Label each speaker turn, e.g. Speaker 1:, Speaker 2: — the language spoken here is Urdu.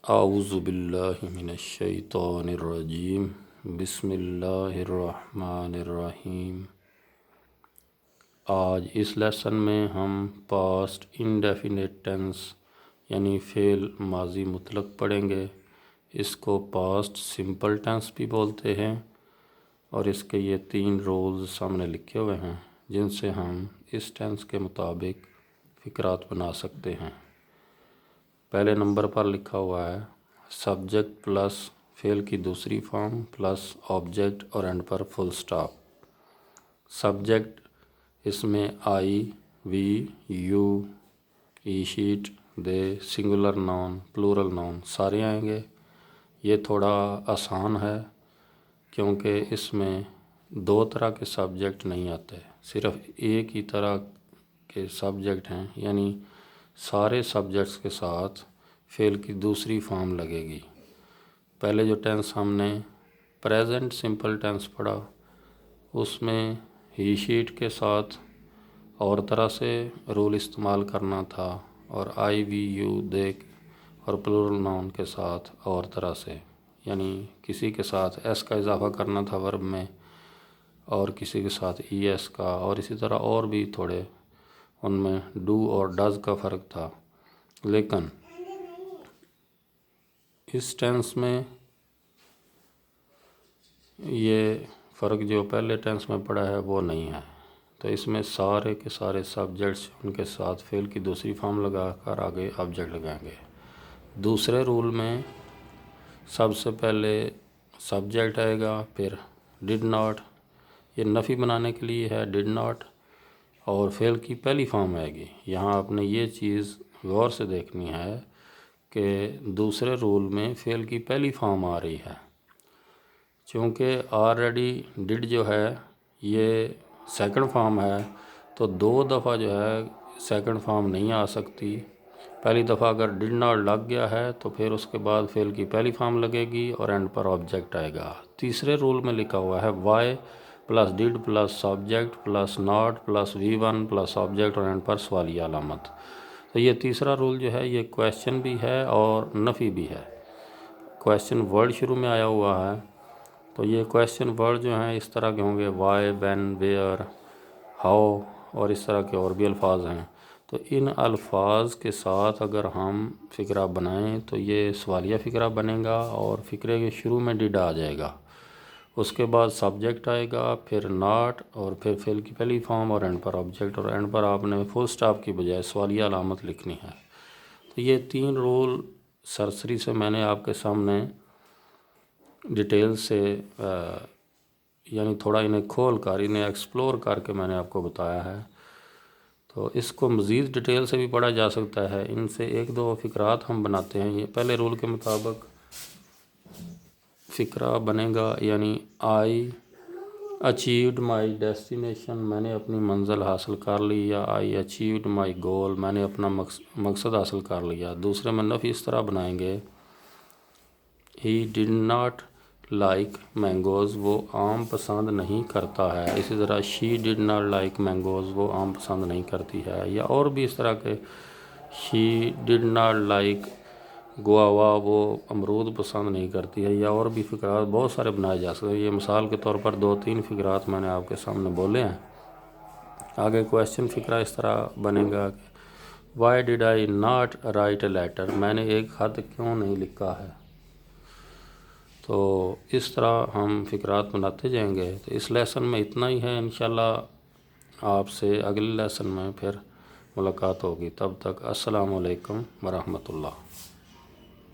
Speaker 1: اعوذ باللہ من الشیطان الرجیم بسم اللہ الرحمن الرحیم۔ آج اس لیسن میں ہم پاسٹ انڈیفینٹ ٹینس یعنی فعل ماضی مطلق پڑھیں گے۔ اس کو پاسٹ سمپل ٹینس بھی بولتے ہیں اور اس کے یہ 3 رولز سامنے لکھے ہوئے ہیں جن سے ہم اس ٹینس کے مطابق فقرات بنا سکتے ہیں۔ پہلے نمبر پر لکھا ہوا ہے سبجیکٹ پلس فعل کی دوسری فارم پلس آبجیکٹ اور اینڈ پر فل سٹاپ۔ سبجیکٹ اس میں I, we, you, he she, they, singular noun, plural noun سارے آئیں گے۔ یہ تھوڑا آسان ہے کیونکہ اس میں 2 طرح کے سبجیکٹ نہیں آتے، صرف ایک ہی طرح کے سبجیکٹ ہیں، یعنی سارے سبجیکٹس کے ساتھ فعل کی دوسری فارم لگے گی۔ پہلے جو ٹینس ہم نے پریزنٹ سمپل ٹینس پڑھا اس میں ہی شیٹ کے ساتھ اور طرح سے رول استعمال کرنا تھا اور آئی، وی، یو، دے اور پلورل ناؤن کے ساتھ اور طرح سے، یعنی کسی کے ساتھ ایس کا اضافہ کرنا تھا ورب میں اور کسی کے ساتھ ای ایس کا، اور اسی طرح اور بھی تھوڑے ان میں ڈو اور ڈز کا فرق تھا۔ لیکن اس ٹینس میں یہ فرق جو پہلے ٹینس میں پڑا ہے وہ نہیں ہے، تو اس میں سارے کے سارے سبجیکٹس ان کے ساتھ فعل کی دوسری فارم لگا کر آگے آبجیکٹ لگائیں گے۔ دوسرے رول میں سب سے پہلے سبجیکٹ آئے گا، پھر ڈڈ ناٹ، یہ نفی بنانے کے لیے ہے ڈڈ ناٹ، اور فعل کی پہلی فارم آئے گی۔ یہاں آپ نے یہ چیز غور سے دیکھنی ہے کہ دوسرے رول میں فعل کی پہلی فارم آ رہی ہے، چونکہ آلریڈی ڈڈ جو ہے یہ سیکنڈ فارم ہے، تو 2 دفعہ جو ہے سیکنڈ فارم نہیں آ سکتی۔ پہلی دفعہ اگر ڈڈ ناٹ لگ گیا ہے تو پھر اس کے بعد فعل کی پہلی فارم لگے گی اور اینڈ پر آبجیکٹ آئے گا۔ تیسرے رول میں لکھا ہوا ہے why plus did plus subject plus not plus V1 plus object اور اینڈ پر سوالیہ علامت۔ تو یہ تیسرا رول جو ہے یہ کویسچن بھی ہے اور نفی بھی ہے۔ کویسچن ورڈ شروع میں آیا ہوا ہے تو یہ کویسچن ورڈ جو ہیں اس طرح کے ہوں گے وائی، وین، ویئر، ہاؤ اور اس طرح کے اور بھی الفاظ ہیں۔ تو ان الفاظ کے ساتھ اگر ہم فقرہ بنائیں تو یہ سوالیہ فقرہ بنے گا اور فقرے کے شروع میں ڈڈ آ جائے گا، اس کے بعد سبجیکٹ آئے گا، پھر ناٹ اور پھر فعل کی پہلی فارم اور اینڈ پر آبجیکٹ، اور اینڈ پر آپ نے فل سٹاپ کی بجائے سوالیہ علامت لکھنی ہے۔ تو یہ 3 رول سرسری سے میں نے آپ کے سامنے ڈیٹیل سے یعنی تھوڑا انہیں کھول کر انہیں ایکسپلور کر کے میں نے آپ کو بتایا ہے، تو اس کو مزید ڈیٹیل سے بھی پڑھا جا سکتا ہے۔ ان سے 1-2 فقرات ہم بناتے ہیں۔ یہ پہلے رول کے مطابق فقرہ بنے گا، یعنی آئی اچیوڈ مائی ڈیسٹینیشن، میں نے اپنی منزل حاصل کر لی، یا آئی اچیوڈ مائی گول، میں نے اپنا مقصد حاصل کر لیا۔ دوسرے میں نفی اس طرح بنائیں گے ہی ڈڈ ناٹ لائک مینگوز، وہ آم پسند نہیں کرتا ہے۔ اسی طرح شی ڈڈ ناٹ لائک مینگوز، وہ آم پسند نہیں کرتی ہے، یا اور بھی اس طرح کے شی ڈڈ ناٹ لائک گواوا، وہ امرود پسند نہیں کرتی ہے، یا اور بھی فقرات بہت سارے بنائے جا سکتے ہیں۔ یہ مثال کے طور پر 2-3 فقرات میں نے آپ کے سامنے بولے ہیں۔ آگے کویسچن فقرہ اس طرح بنے گا کہ why did I not write a letter, میں نے ایک خط کیوں نہیں لکھا ہے۔ تو اس طرح ہم فقرات بناتے جائیں گے۔ تو اس لیسن میں اتنا ہی ہے، انشاءاللہ آپ سے اگلے لیسن میں پھر ملاقات ہوگی۔ تب تک السلام علیکم ورحمۃ اللہ۔